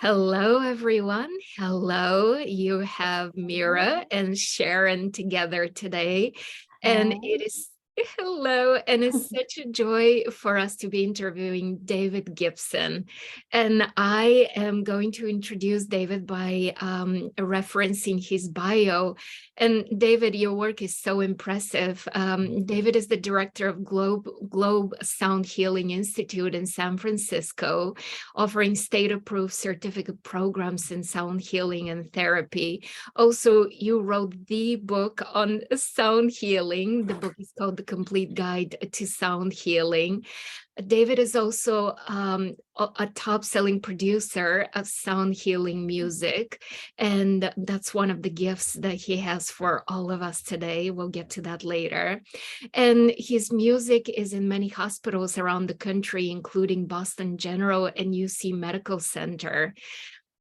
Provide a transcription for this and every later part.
Hello, everyone. Hello. You have Mira and Sharon together today. And it is hello. And it's such a joy for us to be interviewing David Gibson. And I am going to introduce David by referencing his bio. And David, your work is so impressive. David is the director of Globe Sound Healing Institute in San Francisco, offering state-approved certificate programs in sound healing and therapy. Also, you wrote the book on sound healing. The book is called The Complete Guide to Sound Healing. David is also a top-selling producer of sound healing music, and that's one of the gifts that he has for all of us today. We'll get to that later. And his music is in many hospitals around the country, including Boston General and UC Medical Center.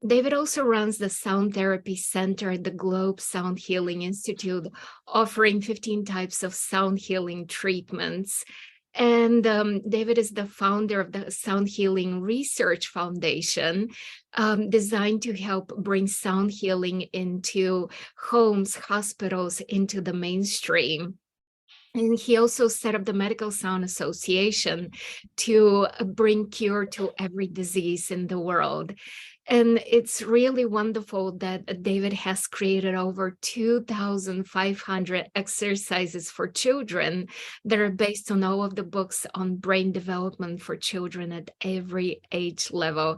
David also runs the Sound Therapy Center at the Globe Sound Healing Institute, offering 15 types of sound healing treatments. And David is the founder of the Sound Healing Research Foundation, designed to help bring sound healing into homes, hospitals, into the mainstream. And he also set up the Medical Sound Association to bring cure to every disease in the world. And it's really wonderful that David has created over 2,500 exercises for children that are based on all of the books on brain development for children at every age level.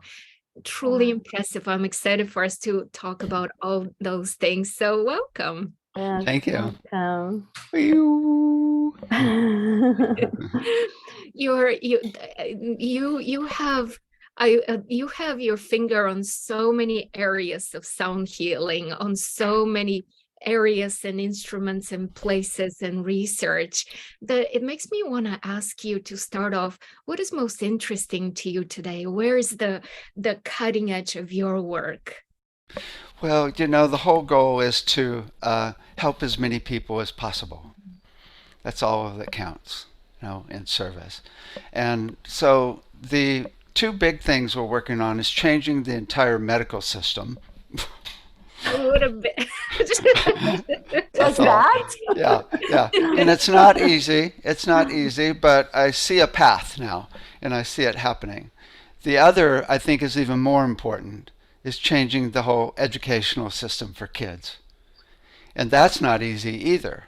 Truly impressive. I'm excited for us to talk about all those things. So welcome. Thank you. Welcome. You have you have your finger on so many areas of sound healing, on so many areas and instruments and places and research, that it makes me want to ask you to start off, what is most interesting to you today? Where is the cutting edge of your work? Well, the whole goal is to help as many people as possible. That's all that counts, in service. And so the two big things we're working on is changing the entire medical system. What a bit. Like that? Yeah. And it's not easy. It's not easy, but I see a path now, and I see it happening. The other, I think, is even more important, is changing the whole educational system for kids. And that's not easy either.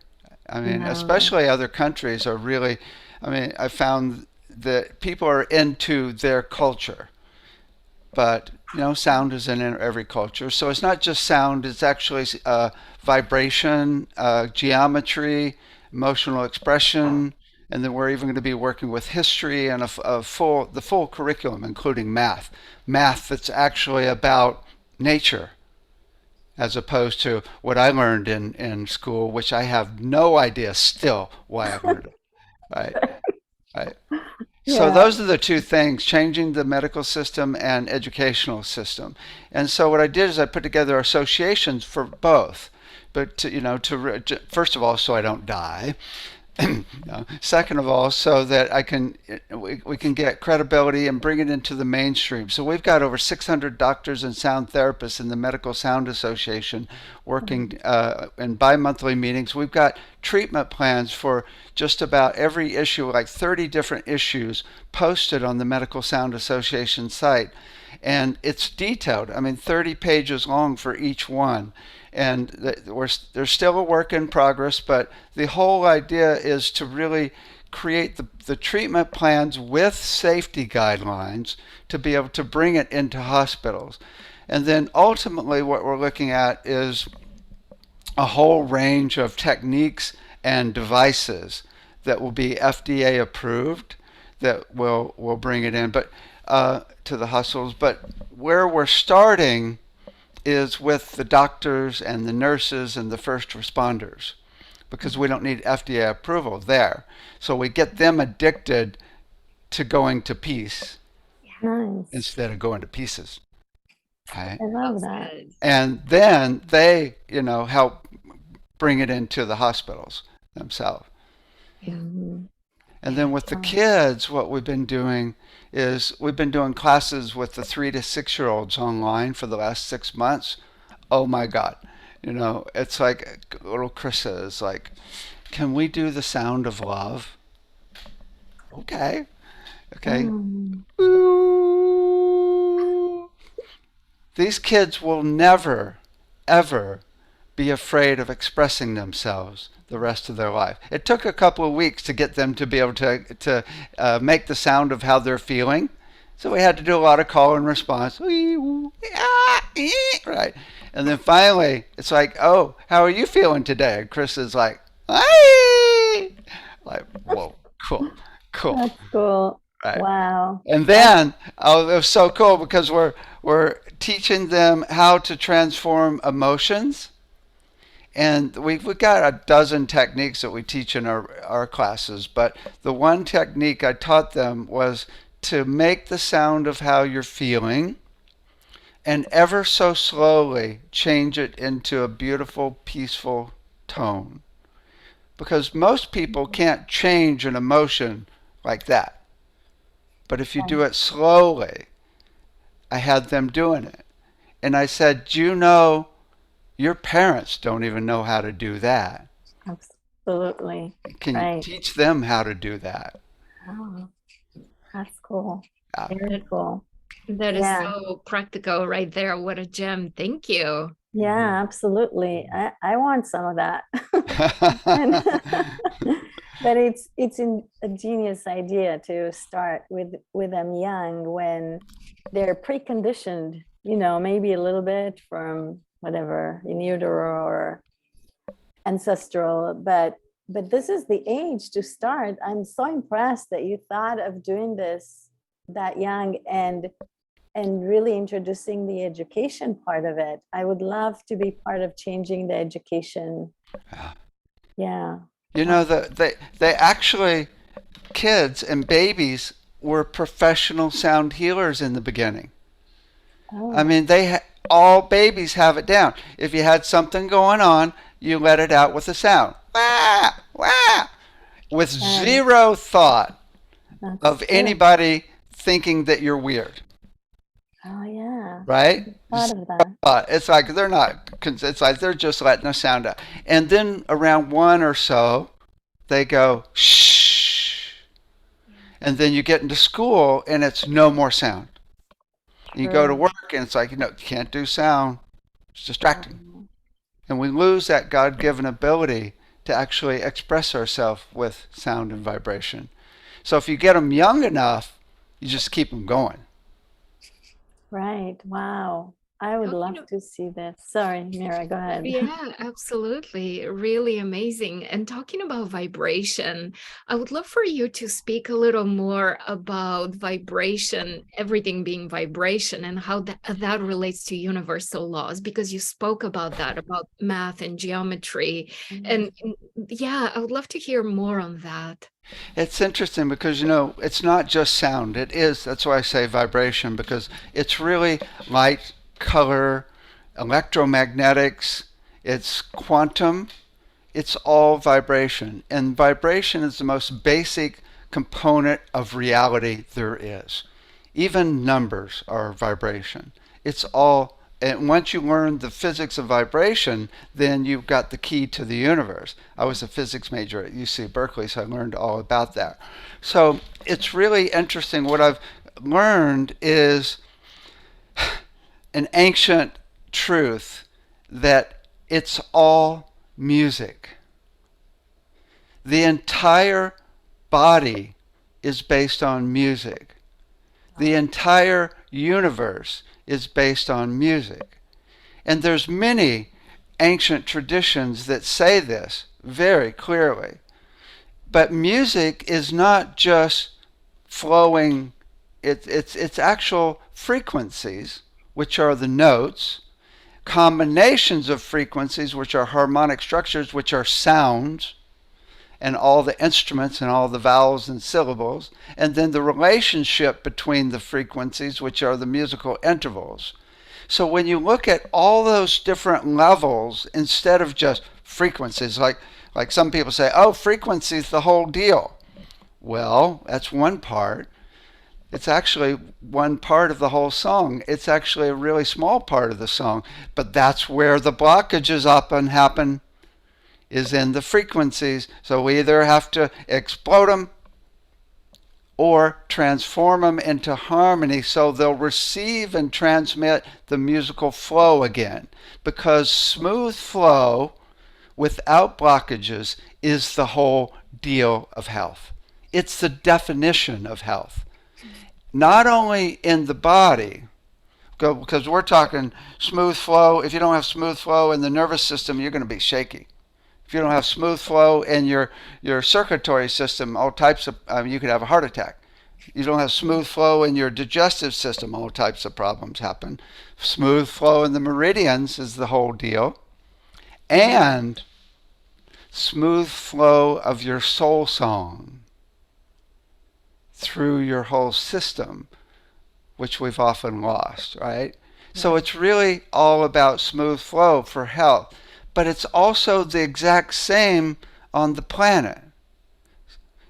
I mean, No. especially other countries are really, I found that people are into their culture. But, sound is in every culture. So it's not just sound, it's actually vibration, geometry, emotional expression. And then we're even going to be working with history and the full curriculum, including math. Math that's actually about nature, as opposed to what I learned in school, which I have no idea still why I learned it. Right? Right. So Yeah. those are the two things, changing the medical system and educational system. And so what I did is I put together associations for both. But first of all, so I don't die. Second of all, so that we can get credibility and bring it into the mainstream. So we've got over 600 doctors and sound therapists in the Medical Sound Association working in bi-monthly meetings. We've got treatment plans for just about every issue, like 30 different issues posted on the Medical Sound Association site. And it's detailed, 30 pages long for each one. And there's still a work in progress, but the whole idea is to really create the treatment plans with safety guidelines to be able to bring it into hospitals. And then ultimately what we're looking at is a whole range of techniques and devices that will be FDA approved that will bring it in, but to the hospitals. But where we're starting is with the doctors and the nurses and the first responders, because we don't need FDA approval there. So we get them addicted to going to peace Nice. instead of going to pieces. Okay? I love that. And then they, help bring it into the hospitals themselves. Yeah. Mhm. And then with the Oh, kids, what we've been doing is we've been doing classes with the 3 to 6 year olds online for the last 6 months. Oh my God. It's like little Krista is like, can we do the sound of love? Okay. Okay. mm, Ooh. These kids will never, ever be afraid of expressing themselves the rest of their life. It took a couple of weeks to get them to be able to make the sound of how they're feeling. So we had to do a lot of call and response. Right. And then finally, it's like, oh, how are you feeling today? And Chris is like, "Aye." Like, whoa, cool, cool. that's cool. Right. Wow. And That's then, oh, it was so cool because we're teaching them how to transform emotions. And we've got a dozen techniques that we teach in our classes, but the one technique I taught them was to make the sound of how you're feeling and ever so slowly change it into a beautiful, peaceful tone. Because most people can't change an emotion like that. But if you right. do it slowly, I had them doing it. And I said, do you know your parents don't even know how to do that? Absolutely. Can you Right. teach them how to do that? Oh, that's cool. Yeah. Very That, cool. that is Yeah. so practical right there. What a gem. Thank you. Yeah, absolutely. I want some of that. And but it's a genius idea to start with them young when they're preconditioned, maybe a little bit from whatever in utero or ancestral, but this is the age to start. I'm so impressed that you thought of doing this that young and really introducing the education part of it. I would love to be part of changing the education. Yeah. You Wow. know, they actually, kids and babies were professional sound healers in the beginning. I Oh, mean, all babies have it down. If you had something going on, you let it out with a sound. Wah, wah, with right. zero thought That's of true. anybody thinking that you're weird, Oh, yeah. right? Thought of that. It's like they're not, it's like they're just letting a sound out. And then around one or so, they go, shh. And then you get into school and it's no more sound. You go to True. work and it's like, you can't do sound. It's distracting. Um, And we lose that God given ability to actually express ourselves with sound and vibration. So if you get them young enough, you just keep them going. right. Wow. I would Talking love to see this. Sorry, Mira, go ahead. Yeah, absolutely. Really amazing. And talking about vibration, I would love for you to speak a little more about vibration, everything being vibration, and how that relates to universal laws, because you spoke about that, about math and geometry. Mm, And yeah, I would love to hear more on that. It's interesting because, it's not just sound. That's why I say vibration, because it's really light, color, electromagnetics, it's quantum, it's all vibration. And vibration is the most basic component of reality there is. Even numbers are vibration. It's all, and once you learn the physics of vibration, then you've got the key to the universe. I was a physics major at UC Berkeley, so I learned all about that. So it's really interesting. What I've learned is an ancient truth that it's all music. The entire body is based on music. The entire universe is based on music. And there's many ancient traditions that say this very clearly. But music is not just flowing, it's actual frequencies, which are the notes, combinations of frequencies, which are harmonic structures, which are sounds, and all the instruments and all the vowels and syllables, and then the relationship between the frequencies, which are the musical intervals. So when you look at all those different levels, instead of just frequencies, like some people say, oh, frequency is the whole deal. Well, that's one part. It's actually one part of the whole song. It's actually a really small part of the song, but that's where the blockages often happen, is in the frequencies. So we either have to explode them or transform them into harmony so they'll receive and transmit the musical flow again. Because smooth flow without blockages is the whole deal of health. It's the definition of health. Not only in the body, because we're talking smooth flow. If you don't have smooth flow in the nervous system, you're going to be shaky. If you don't have smooth flow in your circulatory system, all types of, you could have a heart attack. You don't have smooth flow in your digestive system, all types of problems happen. Smooth flow in the meridians is the whole deal. And smooth flow of your soul song through your whole system, which we've often lost, right? Yeah. So it's really all about smooth flow for health. But it's also the exact same on the planet.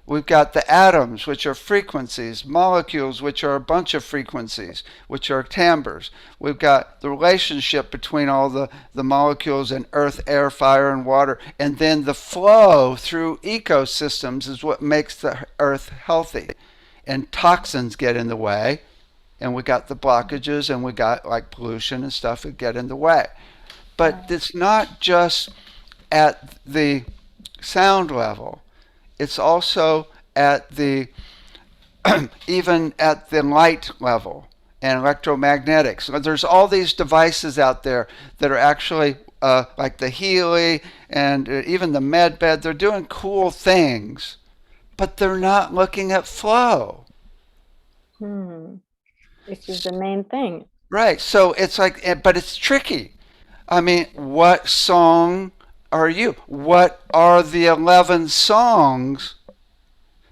We've got the atoms, which are frequencies, molecules, which are a bunch of frequencies, which are timbres. We've got the relationship between all the molecules in earth, air, fire, and water. And then the flow through ecosystems is what makes the earth healthy. And toxins get in the way. And we got the blockages, and we got like pollution and stuff that get in the way. But it's not just at the sound level. It's also at the even at the light level and electromagnetics. So there's all these devices out there that are actually like the Healy and even the MedBed. They're doing cool things, but they're not looking at flow. Which is the main thing. Right. So it's like, but it's tricky. I mean, what song are you? What are the 11 songs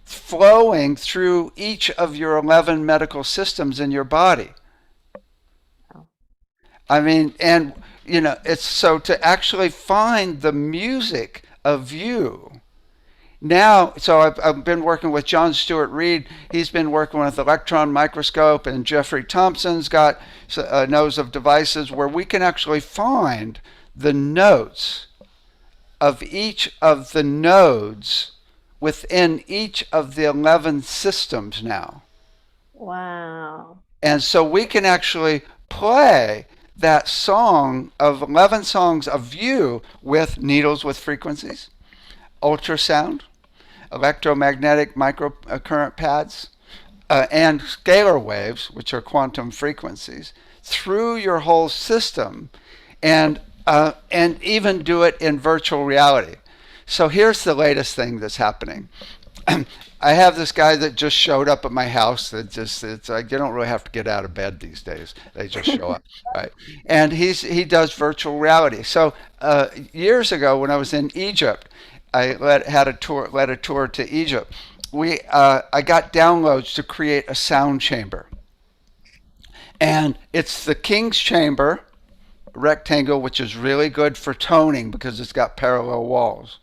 flowing through each of your 11 medical systems in your body? I mean, and it's so to actually find the music of you. Now, so I've been working with John Stewart Reed. He's been working with electron microscope, and Jeffrey Thompson's got knows of devices where we can actually find the notes of each of the nodes within each of the 11 systems now. Wow. And so we can actually play that song of 11 songs of you with needles with frequencies, ultrasound, electromagnetic microcurrent pads, and scalar waves, which are quantum frequencies, through your whole system, and even do it in virtual reality. So here's the latest thing that's happening. I have this guy that just showed up at my house. It's like you don't really have to get out of bed these days. They just show up, right? And he does virtual reality. So years ago, when I was in Egypt, I led a tour to Egypt. I got downloads to create a sound chamber, and it's the King's Chamber rectangle, which is really good for toning because it's got parallel walls,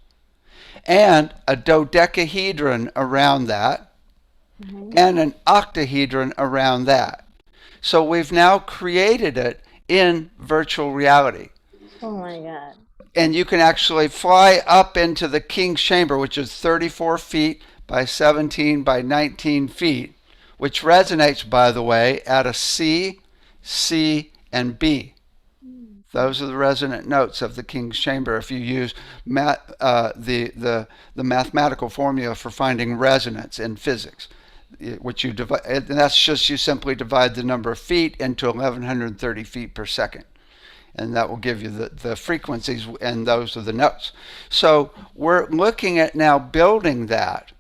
and a dodecahedron around that, and an octahedron around that. So we've now created it in virtual reality. Oh my God. And you can actually fly up into the King's Chamber, which is 34 feet by 17 by 19 feet, which resonates, by the way, at a C, C, and B. Those are the resonant notes of the King's Chamber if you use the mathematical formula for finding resonance in physics, which you divide, and that's just you simply divide the number of feet into 1130 feet per second. And that will give you the frequencies, and those are the notes. So we're looking at now building that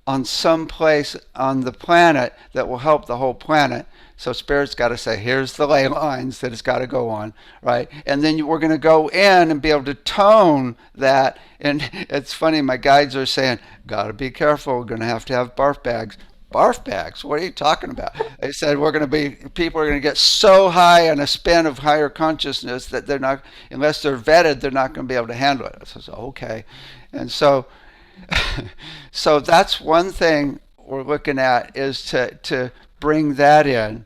on some place on the planet that will help the whole planet. So Spirit's got to say, here's the ley lines that it's got to go on, right? And then we're going to go in and be able to tone that. And it's funny, my guides are saying, got to be careful, we're going to have barf bags. Barf bags? What are you talking about? They said people are going to get so high on a spin of higher consciousness that they're not, unless they're vetted, they're not going to be able to handle it. I said, okay. And so So that's one thing we're looking at, is to bring that in.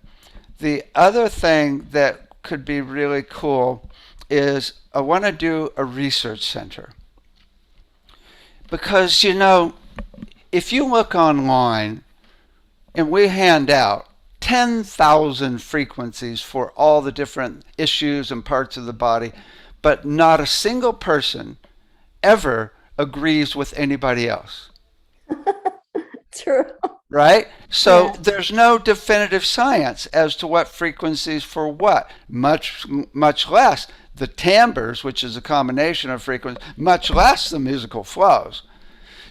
The other thing that could be really cool is I want to do a research center. Because, if you look online and we hand out 10,000 frequencies for all the different issues and parts of the body, but not a single person ever agrees with anybody else. True. Right? So Yeah. there's no definitive science as to what frequencies for what, much less the timbres, which is a combination of frequencies, much less the musical flows.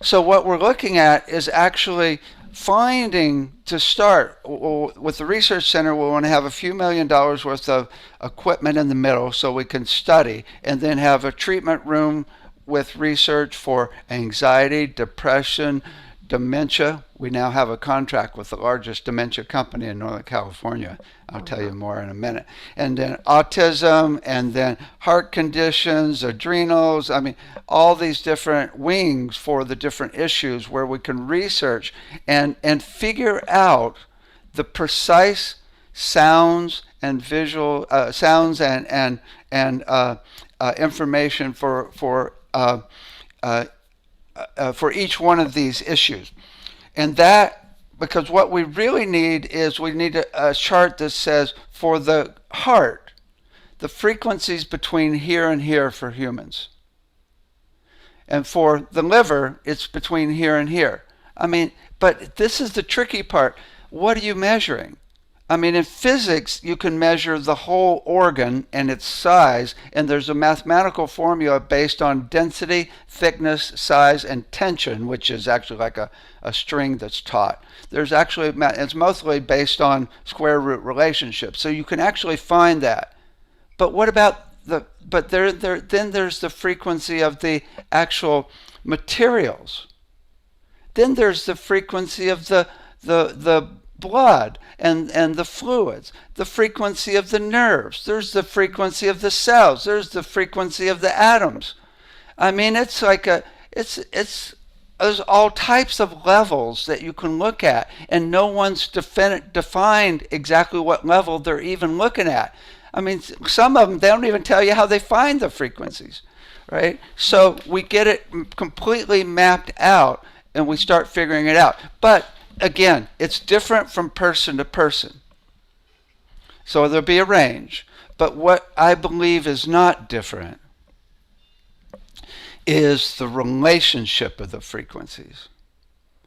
So what we're looking at is actually finding, to start with the research center, we want to have a few $1 million worth of equipment in the middle so we can study, and then have a treatment room with research for anxiety, depression, dementia. We now have a contract with the largest dementia company in Northern California. I'll tell you more in a minute. And then autism, and then heart conditions, adrenals. I mean, all these different wings for the different issues where we can research and figure out the precise sounds and visual sounds and information for each one of these issues. And that, because what we really need is we need a chart that says for the heart, the frequencies between here and here for humans. And for the liver, it's between here and here. I mean, but this is the tricky part. What are you measuring? I mean, in physics, you can measure the whole organ and its size, and there's a mathematical formula based on density, thickness, size, and tension, which is actually like a string that's taut. There's actually, it's mostly based on square root relationships, so you can actually find that. But what about then there's the frequency of the actual materials. Then there's the frequency of the blood and the fluids, the frequency of the nerves, there's the frequency of the cells, there's the frequency of the atoms. I mean, it's like there's all types of levels that you can look at, and no one's defined exactly what level they're even looking at. I mean, some of them, they don't even tell you how they find the frequencies, right? So we get it completely mapped out, and we start figuring it out. But again, it's different from person to person. So there'll be a range. But what I believe is not different is the relationship of the frequencies,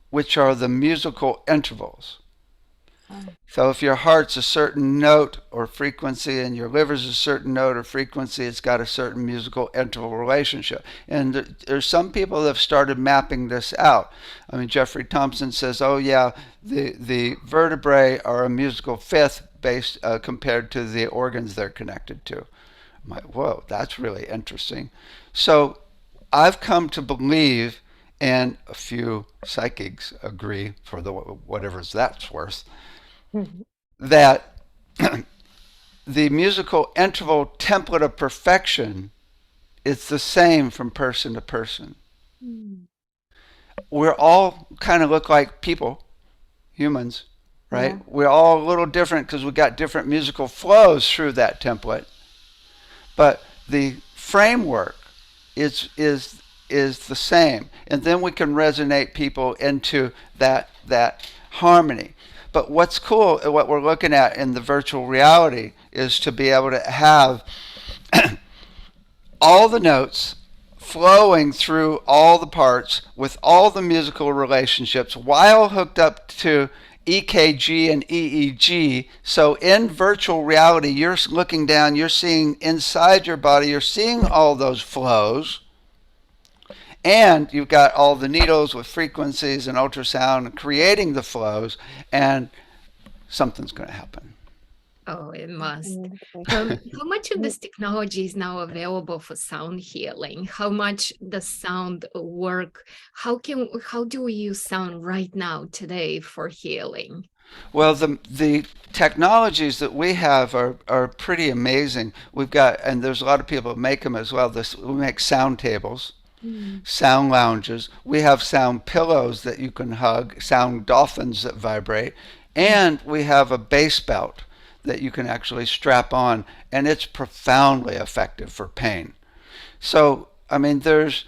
which are the musical intervals. So if your heart's a certain note or frequency and your liver's a certain note or frequency, it's got a certain musical interval relationship. And there's some people that have started mapping this out. I mean, Jeffrey Thompson says, oh yeah, the vertebrae are a musical fifth based compared to the organs they're connected to. I'm like, whoa, that's really interesting. So I've come to believe, and a few psychics agree for the whatever that's worth, that the musical interval template of perfection is the same from person to person. We're all kind of look like people, humans, right? Yeah. We're all a little different because we got different musical flows through that template. But the framework is the same. And then we can resonate people into that harmony. But what's cool, what we're looking at in the virtual reality, is to be able to have all the notes flowing through all the parts with all the musical relationships while hooked up to EKG and EEG. So in virtual reality, you're looking down, you're seeing inside your body, you're seeing all those flows. And you've got all the needles with frequencies and ultrasound creating the flows, and something's going to happen. Oh, it must. How much of this technology is now available for sound healing? How much does sound work? How do we use sound right now today for healing? Well, the technologies that we have are pretty amazing. We've got, and there's a lot of people that make them as well. We make sound tables. Mm. sound lounges. We have sound pillows that you can hug, sound dolphins that vibrate, and we have a bass belt that you can actually strap on, and it's profoundly effective for pain. So, I mean, there's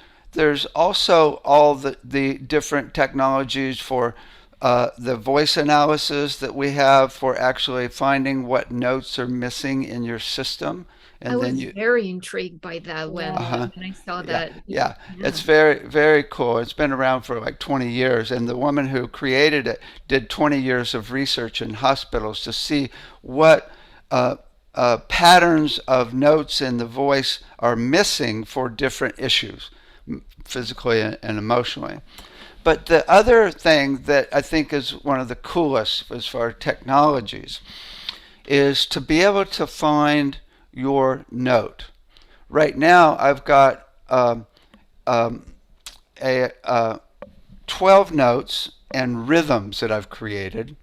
also all the different technologies for the voice analysis that we have for actually finding what notes are missing in your system, I and then was you very intrigued by that Yeah. when I saw yeah, that. yeah. Yeah. It's very, very cool. It's been around for like 20 years, and the woman who created it did 20 years of research in hospitals to see what uh, patterns of notes in the voice are missing for different issues, physically and emotionally. But the other thing that I think is one of the coolest as far as technologies is to be able to find your note. Right now, I've got um, a 12 notes and rhythms that I've created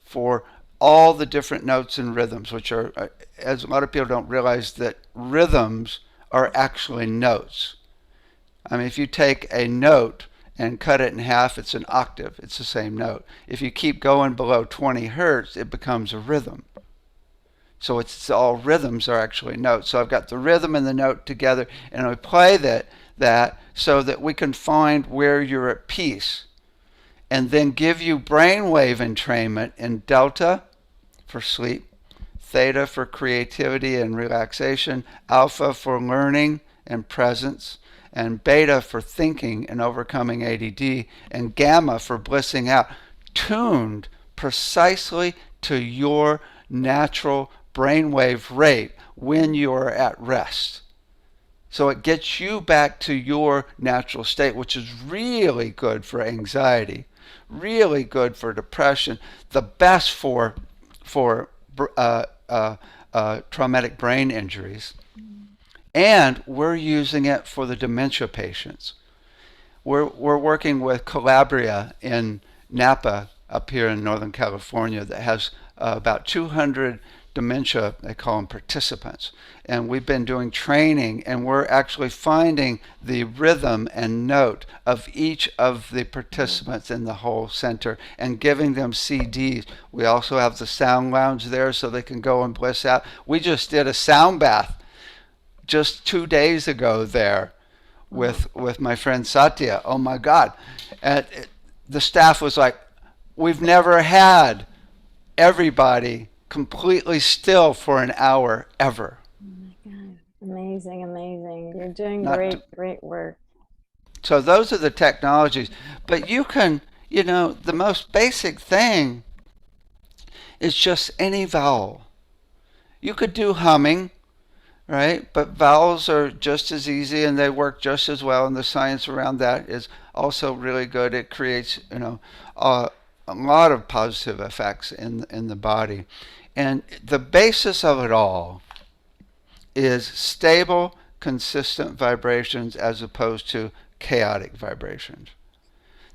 for all the different notes and rhythms, which are, as a lot of people don't realize, that rhythms are actually notes. I mean, if you take a note and cut it in half, it's an octave. It's the same note. If you keep going below 20 hertz, it becomes a rhythm. So it's all rhythms are actually notes. So I've got the rhythm and the note together, and I play that so that we can find where you're at peace, and then give you brainwave entrainment in delta for sleep, theta for creativity and relaxation, alpha for learning and presence, and beta for thinking and overcoming ADD, and gamma for blissing out, tuned precisely to your natural brainwave rate when you're at rest. So it gets you back to your natural state, which is really good for anxiety, really good for depression, the best for traumatic brain injuries. And we're using it for the dementia patients. We're working with Calabria in Napa up here in Northern California that has about 200 dementia, they call them participants. And we've been doing training, and we're actually finding the rhythm and note of each of the participants in the whole center and giving them CDs. We also have the sound lounge there so they can go and bliss out. We just did a sound bath just 2 days ago there with my friend Satya. Oh my God. And the staff was like, we've never had everybody completely still for an hour ever. Oh my God. Amazing, amazing. You're doing Not great, to, great work. so those are the technologies. But you can, the most basic thing is just any vowel. You could do humming, right? But vowels are just as easy and they work just as well. And the science around that is also really good. It creates, a lot of positive effects in the body. And the basis of it all is stable, consistent vibrations as opposed to chaotic vibrations.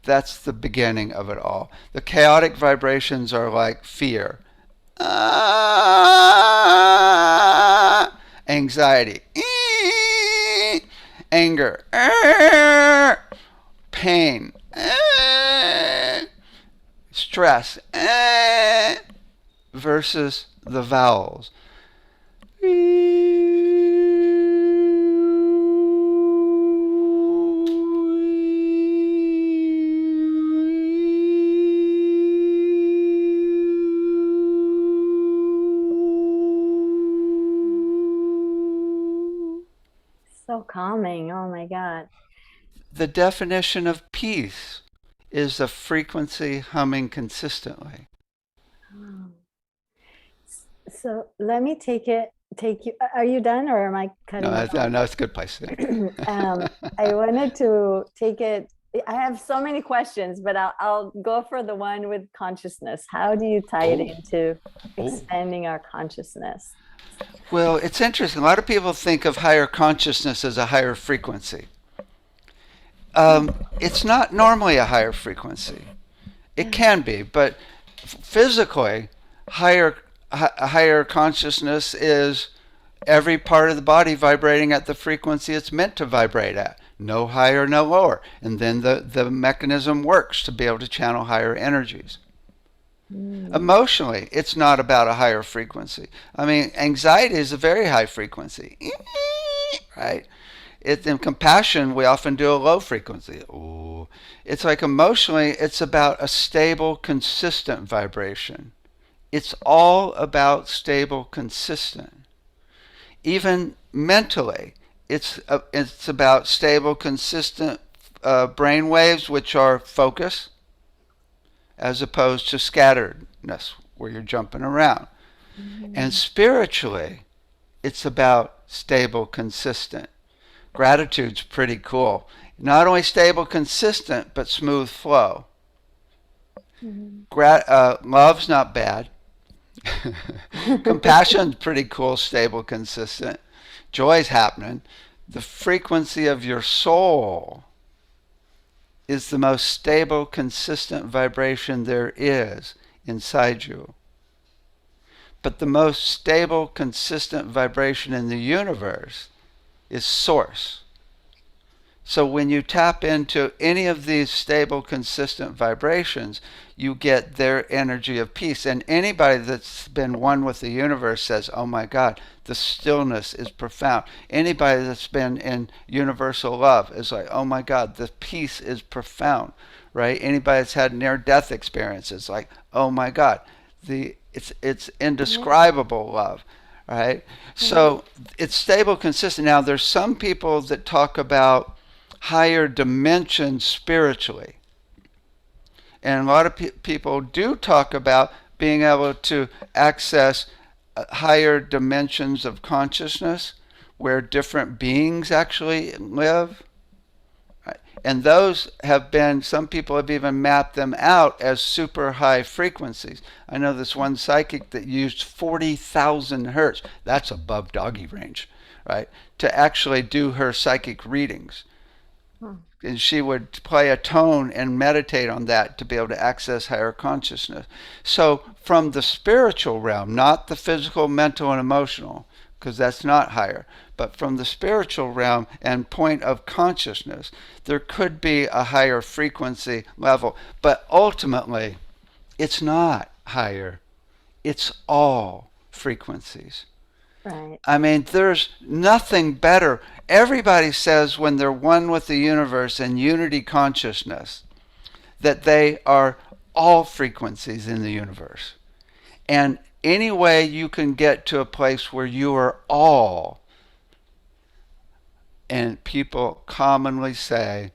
That's the beginning of it all. The chaotic vibrations are like fear, anxiety, anger, pain, stress, versus the vowels. So calming. Oh my God. The definition of peace is a frequency humming consistently. Oh. So let me take you. Are you done or am I cutting you off? No, it's a good place. I wanted to take it. I have so many questions, but I'll go for the one with consciousness. How do you tie it into expanding our consciousness? Well, it's interesting. A lot of people think of higher consciousness as a higher frequency. It's not normally a higher frequency. It can be, but physically, higher consciousness is every part of the body vibrating at the frequency it's meant to vibrate at. No higher, no lower. And then the mechanism works to be able to channel higher energies. Mm. Emotionally, it's not about a higher frequency. I mean, anxiety is a very high frequency, right? In compassion, we often do a low frequency. Ooh. It's like emotionally, it's about a stable, consistent vibration. It's all about stable, consistent. Even mentally, it's about stable, consistent brain waves, which are focus, as opposed to scatteredness, where you're jumping around. And Mm. spiritually, it's about stable, consistent. Gratitude's pretty cool. Not only stable, consistent, but smooth flow. Mm. Love's not bad. Compassion's pretty cool, stable, consistent. Joy's happening. The frequency of your soul is the most stable, consistent vibration there is inside you. But the most stable, consistent vibration in the universe is source. So when you tap into any of these stable, consistent vibrations, you get their energy of peace. And anybody that's been one with the universe says, oh my God, the stillness is profound. Anybody that's been in universal love is like, oh my God, the peace is profound, right? Anybody that's had near-death experiences, like, oh my God, it's Yeah. indescribable love, right? Yeah. So it's stable, consistent. Now, there's some people that talk about higher dimensions spiritually. And a lot of people do talk about being able to access higher dimensions of consciousness where different beings actually live. And those have been, some people have even mapped them out as super high frequencies. I know this one psychic that used 40,000 hertz. That's above doggy range, right? To actually do her psychic readings. Huh. And she would play a tone and meditate on that to be able to access higher consciousness. So from the spiritual realm, not the physical, mental, and emotional, because that's not higher, but from the spiritual realm and point of consciousness, there could be a higher frequency level. But ultimately, it's not higher. It's all frequencies. Right. I mean, there's nothing better. Everybody says when they're one with the universe and unity consciousness that they are all frequencies in the universe. And any way you can get to a place where you are all, and people commonly say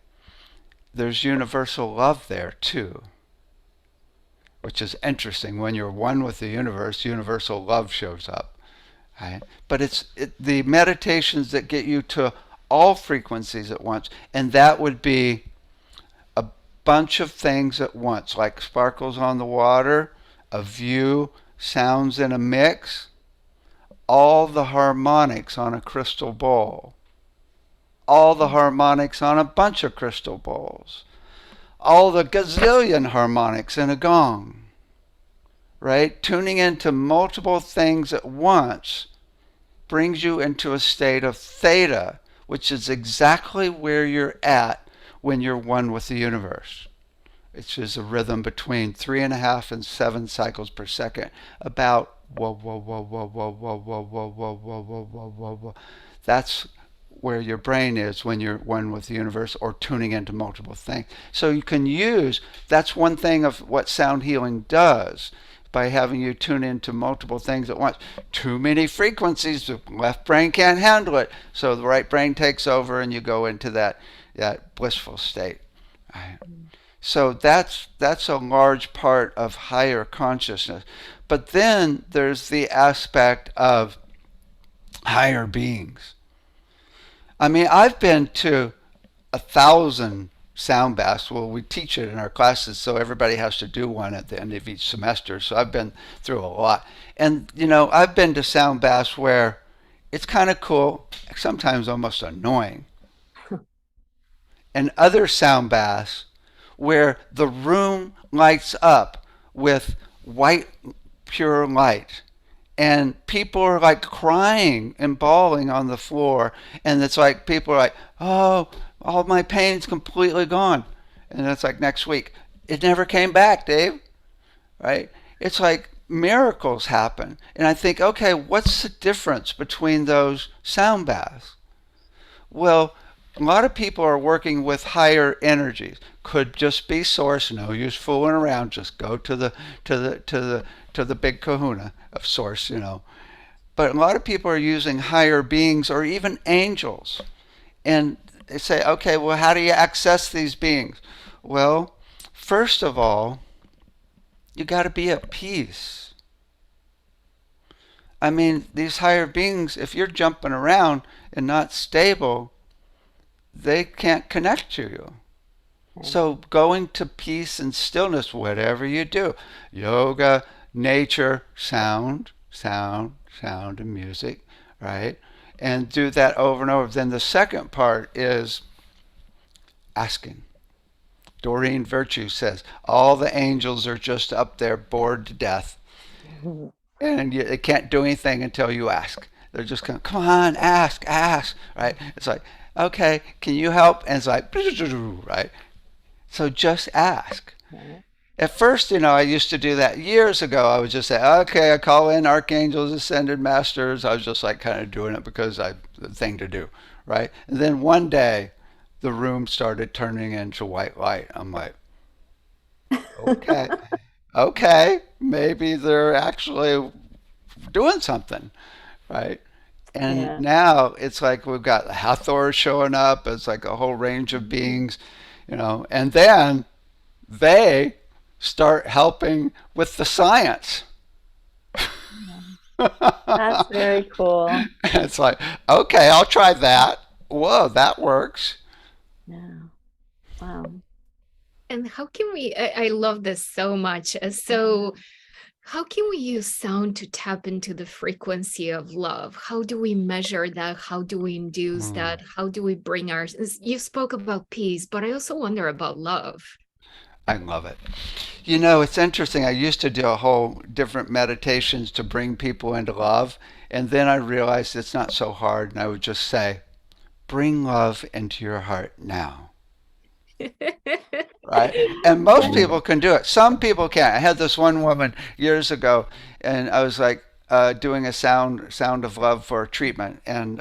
there's universal love there too, which is interesting. When you're one with the universe, universal love shows up. Right? But it's the meditations that get you to all frequencies at once, and that would be a bunch of things at once, like sparkles on the water, a view, sounds in a mix, all the harmonics on a crystal bowl, all the harmonics on a bunch of crystal bowls, all the gazillion harmonics in a gong, right? Tuning into multiple things at once brings you into a state of theta, which is exactly where you're at when you're one with the universe. It's just a rhythm between 3.5 and 7 cycles per second. About whoa, whoa, whoa, whoa, whoa, whoa, whoa, whoa, whoa, whoa, whoa, whoa, whoa, whoa. That's where your brain is when you're one with the universe or tuning into multiple things. So you can use, that's one thing of what sound healing does by having you tune into multiple things at once. Too many frequencies, the left brain can't handle it, so the right brain takes over and you go into that blissful state. Right? So that's a large part of higher consciousness. But then there's the aspect of higher beings. I mean, I've been to 1,000 sound baths. Well, we teach it in our classes, so everybody has to do one at the end of each semester. So I've been through a lot. And, I've been to sound baths where it's kind of cool, sometimes almost annoying. And other sound baths where the room lights up with white, pure light. And people are like crying and bawling on the floor. And it's like people are like, oh, All my pain's completely gone. And it's like next week. It never came back, Dave. Right? It's like miracles happen. And I think, okay, what's the difference between those sound baths? Well, a lot of people are working with higher energies. Could just be source, no use fooling around, just go to the big kahuna of source, But a lot of people are using higher beings or even angels. And they say, okay, well, how do you access these beings? Well, first of all, you got to be at peace. I mean, these higher beings, if you're jumping around and not stable, they can't connect to you. So going to peace and stillness, whatever you do, yoga, nature, sound, and music, right? And do that over and over. Then the second part is asking. Doreen Virtue says, all the angels are just up there bored to death. And they can't do anything until you ask. They're just going, come on, ask, right? It's like, okay, can you help? And it's like, right? So just ask. At first, I used to do that years ago. I would just say, okay, I call in archangels, ascended masters. I was just like kind of doing it because the thing to do, right? And then one day, the room started turning into white light. I'm like, okay, okay, maybe they're actually doing something, right? And Yeah. now it's like we've got Hathor showing up. It's like a whole range of beings, and then they start helping with the science. That's very cool. It's like, okay, I'll try that. Whoa, that works. Yeah. Wow. And how can we, I love this so much. So how can we use sound to tap into the frequency of love? How do we measure that? How do we induce that? How do we bring our, you spoke about peace, but I also wonder about love. I love it. It's interesting. I used to do a whole different meditations to bring people into love. And then I realized it's not so hard. And I would just say, bring love into your heart now. Right? And most people can do it. Some people can't. I had this one woman years ago, and I was like doing a sound of love for treatment, and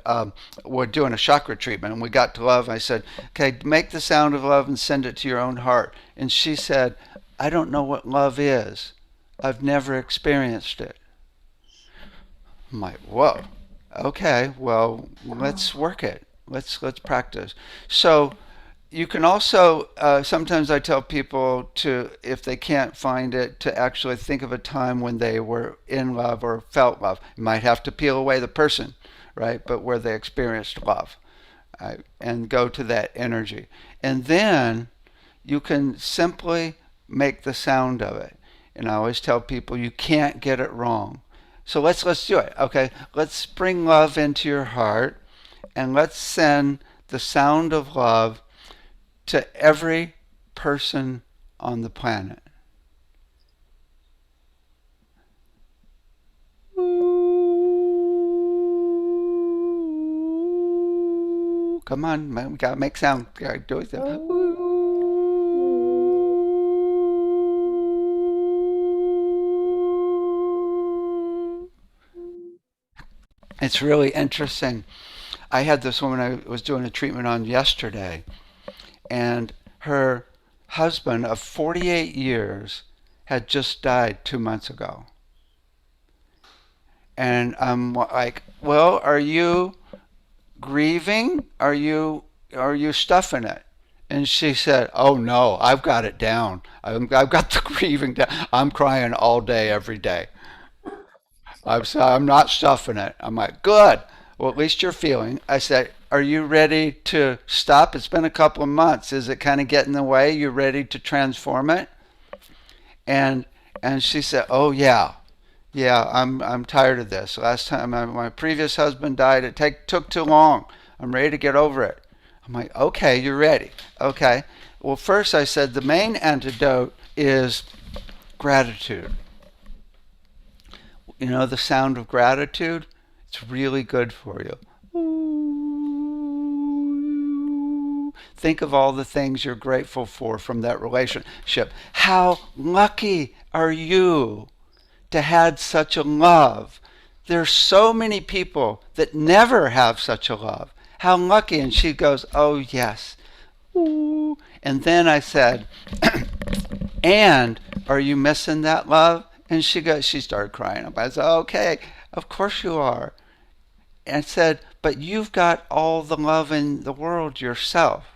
we're doing a chakra treatment, and we got to love. And I said, "Okay, make the sound of love and send it to your own heart." And she said, "I don't know what love is. I've never experienced it." I'm like, "Whoa, okay, well, let's work it. Let's practice." So you can also sometimes I tell people to, if they can't find it, to actually think of a time when they were in love or felt love. You might have to peel away the person, right? But where they experienced love, right? And go to that energy. And then you can simply make the sound of it. And I always tell people you can't get it wrong. So let's do it. Okay, let's bring love into your heart, and let's send the sound of love to every person on the planet. Come on, man, we gotta make sound. We gotta do it. It's really interesting. I had this woman I was doing a treatment on yesterday, and her husband of 48 years had just died 2 months ago. And I'm like, well, are you grieving? Are you stuffing it? And she said, oh no, I've got it down. I've got the grieving down. I'm crying all day, every day. I'm not stuffing it. I'm like, good. Well, at least you're feeling. I said, are you ready to stop? It's been a couple of months. Is it kind of getting in the way? You ready to transform it? And she said, oh yeah, yeah. I'm tired of this. Last time my previous husband died, it took too long. I'm ready to get over it. I'm like, okay, you're ready. Okay. Well, first I said the main antidote is gratitude. You know the sound of gratitude? It's really good for you. Think of all the things you're grateful for from that relationship. How lucky are you to have such a love? There's so many people that never have such a love. How lucky. And she goes, oh, yes. Ooh. And then I said, and are you missing that love? And she started crying. I said, okay, of course you are. And I said, but you've got all the love in the world yourself.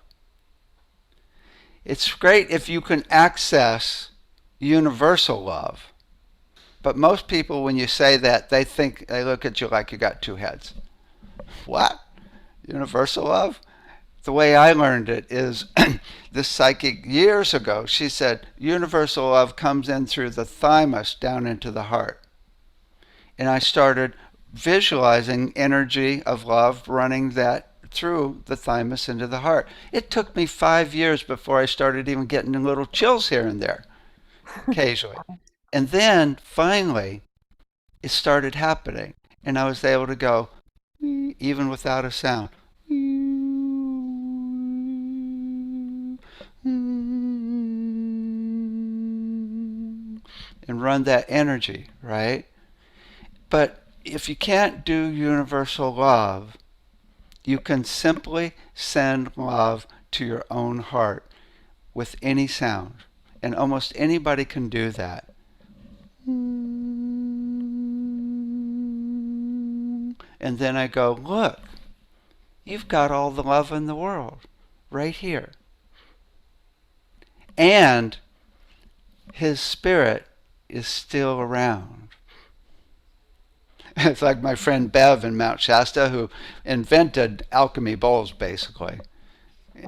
It's great if you can access universal love. But most people, when you say that, they look at you like you got two heads. What? Universal love? The way I learned it is this psychic years ago, she said, universal love comes in through the thymus down into the heart. And I started visualizing energy of love running that through the thymus into the heart. It took me 5 years before I started even getting little chills here and there, occasionally. And then finally, it started happening. And I was able to go, even without a sound, and run that energy, right? But if you can't do universal love, you can simply send love to your own heart with any sound. And almost anybody can do that. And then I go, look, you've got all the love in the world right here. And his spirit is still around. It's like my friend Bev in Mount Shasta, who invented alchemy bowls, basically,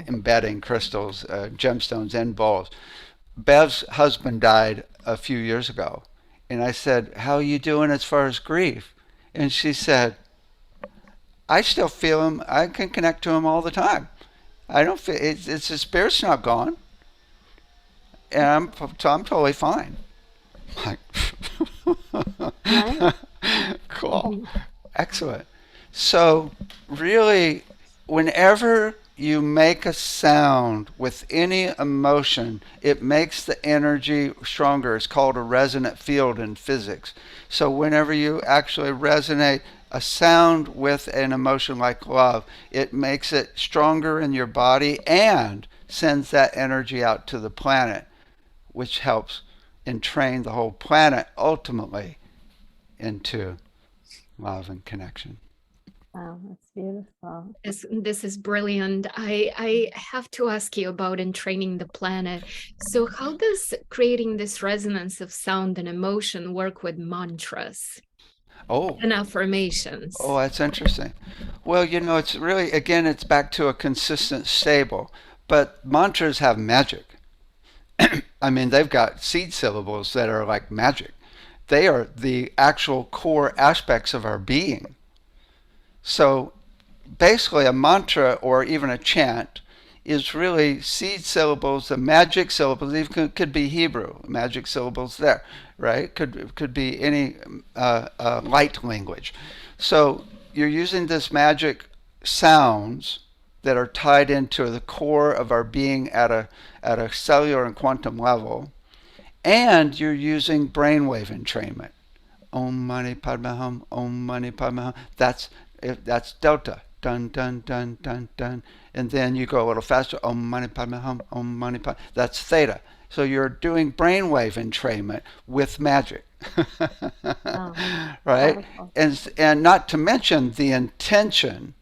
embedding crystals, gemstones in bowls. Bev's husband died a few years ago. And I said, how are you doing as far as grief? And she said, I still feel him. I can connect to him all the time. I don't feel, it's his spirit's not gone. And I'm totally fine. Like, Right? cool. Excellent. So really, whenever you make a sound with any emotion, it makes the energy stronger. It's called a resonant field in physics. So whenever you actually resonate a sound with an emotion like love, it makes it stronger in your body and sends that energy out to the planet, which helps entrain the whole planet ultimately into love and connection. Wow, that's beautiful. This is brilliant. I have to ask you about entraining the planet. So how does creating this resonance of sound and emotion work with mantras Oh, and affirmations? oh, that's interesting. Well, it's really, again, it's back to a consistent, stable. But mantras have magic. I mean, they've got seed syllables that are like magic. They are the actual core aspects of our being. So basically, a mantra or even a chant is really seed syllables, the magic syllables. Even could be Hebrew, magic syllables there, right? Could be any light language. So you're using this magic sounds that are tied into the core of our being at a cellular and quantum level, and you're using brainwave entrainment. Om Mani Padme Hum, Om Mani Padme Hum. That's delta. Dun dun dun dun dun. And then you go a little faster. Om Mani Padme Hum, Om Mani Padme. That's theta. So you're doing brainwave entrainment with magic. Oh, right? wonderful. And not to mention the intention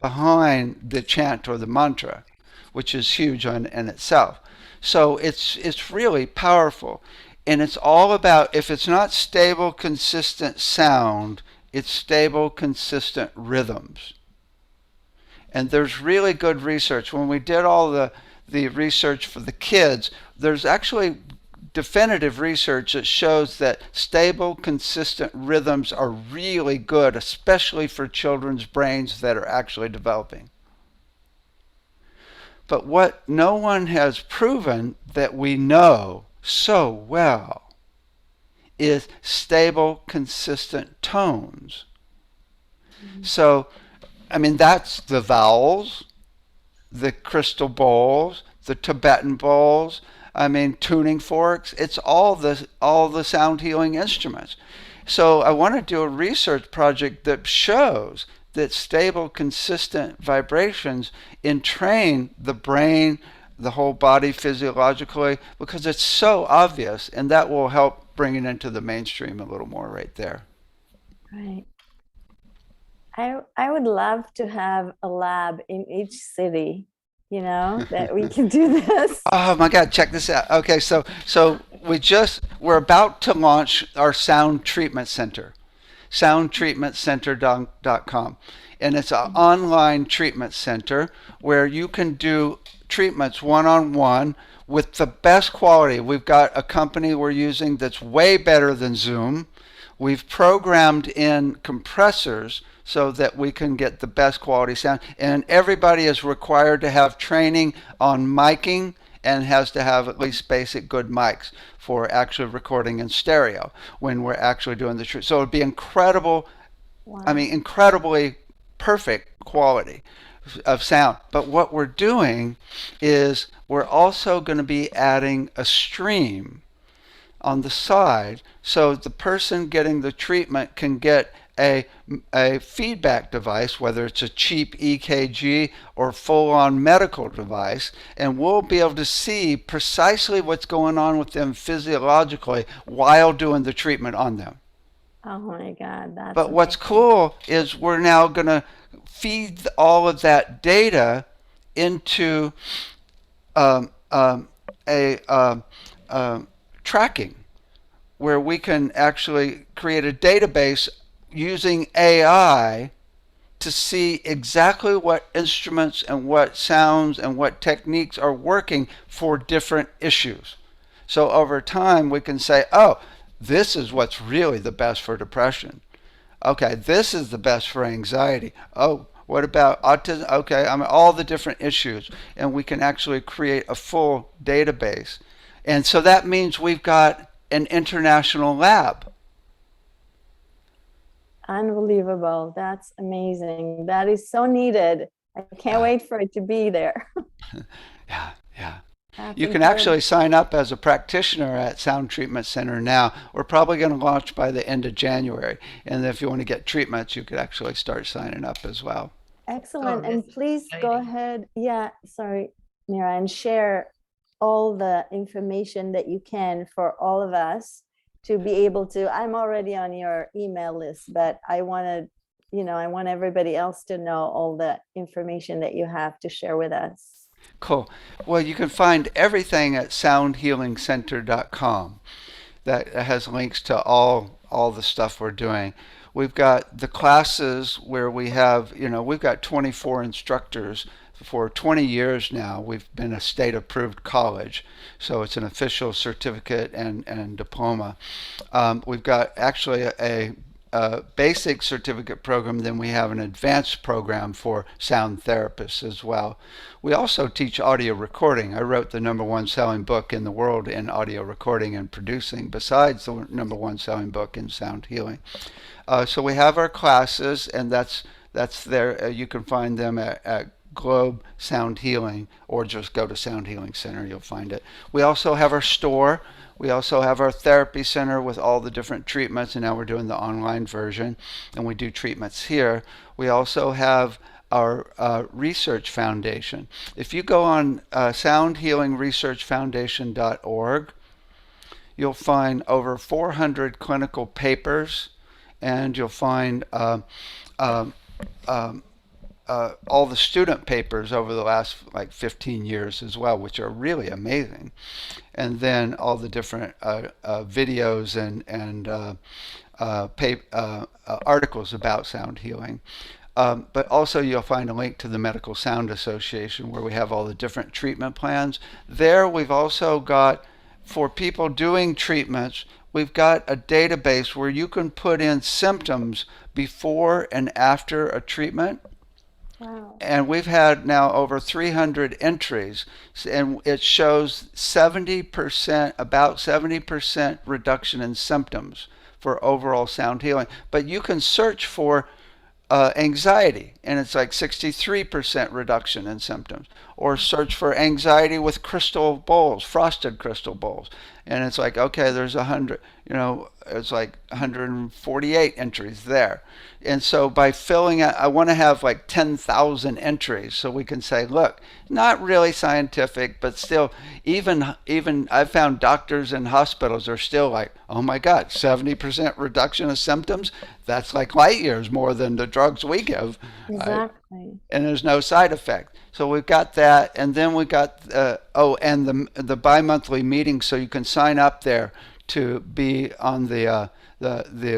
behind the chant or the mantra, which is huge in itself. So it's really powerful. And it's all about, if it's not stable, consistent sound, it's stable, consistent rhythms. And there's really good research. When we did all the research for the kids, there's actually definitive research that shows that stable, consistent rhythms are really good, especially for children's brains that are actually developing. But what no one has proven that we know so well is stable, consistent tones. So, I mean, that's the vowels, the crystal bowls, the Tibetan bowls, I mean tuning forks. It's all the sound healing instruments. So I want to do a research project that shows that stable, consistent vibrations entrain the brain, the whole body physiologically, because it's so obvious, and that will help bring it into the mainstream a little more right there. Right. I would love to have a lab in each city, that we can do this. Oh my God, check this out. Okay, so we're about to launch our sound treatment center, soundtreatmentcenter.com. And it's an online treatment center where you can do treatments one-on-one with the best quality. We've got a company we're using that's way better than Zoom. We've programmed in compressors so that we can get the best quality sound. And everybody is required to have training on miking and has to have at least basic good mics for actually recording in stereo when we're actually doing the shoot. So it'd be incredible. Wow. I mean, incredibly perfect quality of sound. But what we're doing is we're also going to be adding a stream on the side so the person getting the treatment can get a feedback device, whether it's a cheap EKG or full-on medical device, and we'll be able to see precisely what's going on with them physiologically while doing the treatment on them. Oh my God, that's But what's amazing. cool is we're now going to feed all of that data into um, um, a tracking where we can actually create a database using AI to see exactly what instruments and what sounds and what techniques are working for different issues. So over time, we can say, oh, this is what's really the best for depression. Okay, this is the best for anxiety. Oh, what about autism? Okay, I mean, all the different issues. And we can actually create a full database. And so that means we've got an international lab. Unbelievable. That's amazing. That is so needed. I can't Yeah, wait for it to be there. yeah, yeah. That's You can incredible. actually sign up as a practitioner at Sound Treatment Center now. We're probably going to launch by the end of January. And if you want to get treatments, you could actually start signing up as well. Oh, Excellent. this And is please go exciting. ahead. Yeah, sorry, Mira, and share all the information that you can for all of us to be able to. I'm already on your email list, but I want to, I want everybody else to know all the information that you have to share with us. Cool. Well, you can find everything at soundhealingcenter.com. That has links to all the stuff we're doing. We've got the classes where we've got 24 instructors for 20 years now. We've been a state approved college, so it's an official certificate and diploma. We've got actually a basic certificate program, then we have an advanced program for sound therapists as well. We also teach audio recording. I wrote the number one selling book in the world in audio recording and producing, besides the number one selling book in sound healing. So we have our classes, and that's there. You can find them at Globe Sound Healing, or just go to Sound Healing Center. You'll find it. We also have our store. We also have our therapy center with all the different treatments, and now we're doing the online version, and we do treatments here. We also have our research foundation. If you go on soundhealingresearchfoundation.org, you'll find over 400 clinical papers, and you'll find um, um, all the student papers over the last like 15 years as well, which are really amazing. And then all the different videos and articles about sound healing. But also you'll find a link to the Medical Sound Association where we have all the different treatment plans. There we've also got, for people doing treatments, we've got a database where you can put in symptoms before and after a treatment, Wow. and we've had now over 300 entries, and it shows 70%, about 70% reduction in symptoms for overall sound healing. But you can search for anxiety, and it's like 63% reduction in symptoms. Or search for anxiety with crystal bowls, frosted crystal bowls, and it's like, okay, there's 100, it's like 148 entries there. And so by filling out, I want to have like 10,000 entries so we can say, look, not really scientific, but still, even I found doctors in hospitals are still like, oh my God, 70% reduction of symptoms. That's like light years more than the drugs we give. Right? Exactly. And there's no side effect. So we've got that, and then we got and the bi-monthly meetings, so you can sign up there to be on the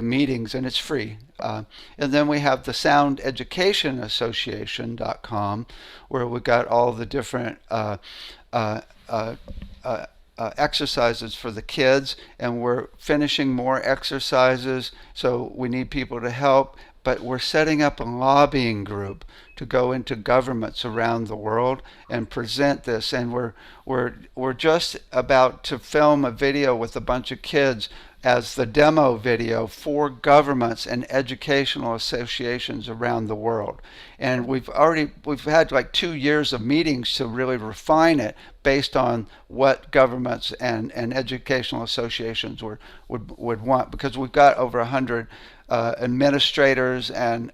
meetings, and it's free. And then we have the Sound Education Association.com, where we got all the different uh, uh, exercises for the kids, and we're finishing more exercises. So we need people to help, but we're setting up a lobbying group to go into governments around the world and present this. And we're just about to film a video with a bunch of kids as the demo video for governments and educational associations around the world. And we've had like 2 years of meetings to really refine it based on what governments and educational associations would want, because we've got over 100 administrators and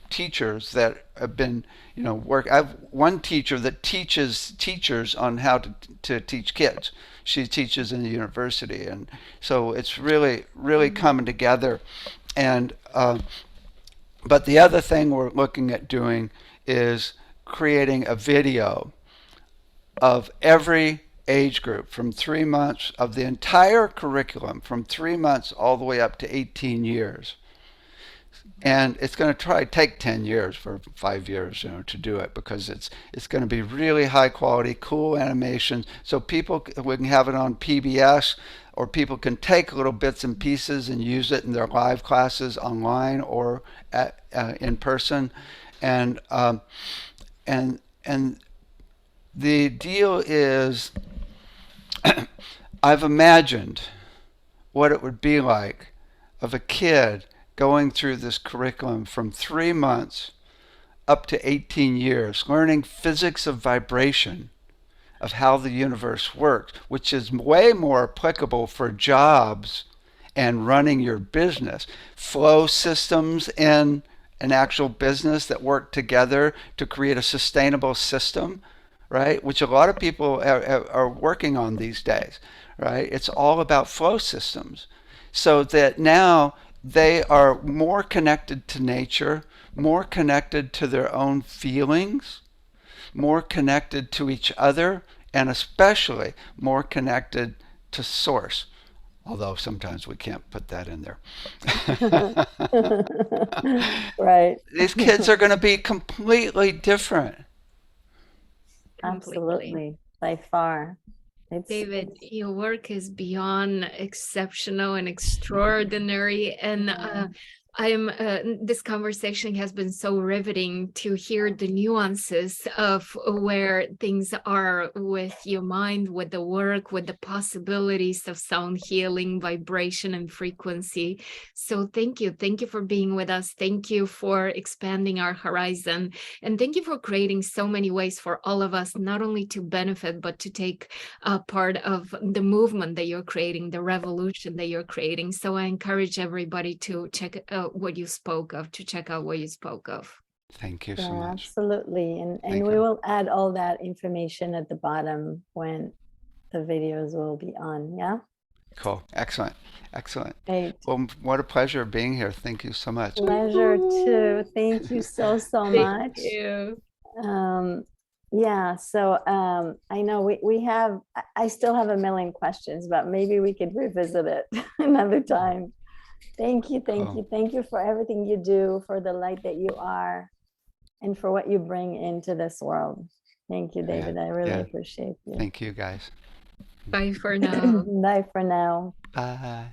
teachers that have been work. I have one teacher that teaches teachers on how to teach kids. She teaches in the university, and so it's really coming together. And but the other thing we're looking at doing is creating a video of every age group from 3 months, of the entire curriculum from 3 months all the way up to 18 years. And it's going to try take 10 years for 5 years, to do it, because it's going to be really high quality, cool animations. So we can have it on PBS, or people can take little bits and pieces and use it in their live classes online or in person. And and and the deal is, I've imagined what it would be like of a kid going through this curriculum from 3 months up to 18 years, learning physics of vibration, of how the universe works, which is way more applicable for jobs and running your business. Flow systems in an actual business that work together to create a sustainable system, right? Which a lot of people are working on these days, right? It's all about flow systems. So that now they are more connected to nature, more connected to their own feelings, more connected to each other, and especially more connected to source. Although sometimes we can't put that in there. Right. These kids are going to be completely different. Completely. Absolutely. By far. David, It's your work is beyond exceptional and extraordinary. And yeah. this conversation has been so riveting to hear the nuances of where things are with your mind, with the work, with the possibilities of sound healing, vibration, and frequency. So thank you. Thank you for being with us. Thank you for expanding our horizon. And thank you for creating so many ways for all of us, not only to benefit, but to take part of the movement that you're creating, the revolution that you're creating. So I encourage everybody to check what you spoke of, to check out what you spoke of. Thank you so Yeah, much. absolutely. And Thank we you. will add all that information at the bottom when the videos will be on. Yeah. Cool. Excellent. Excellent. Great. Well, what a pleasure being here. Thank you so much. Pleasure too. Thank you so Thank much. you. Um, yeah, so I know we have, I still have a million questions, but maybe we could revisit it another time. Thank you, thank you, Cool. thank you for everything you do, for the light that you are, and for what you bring into this world. Thank you, Yeah. David. I really Yeah. appreciate you. Thank you, guys. Bye for now. Bye for now. Bye.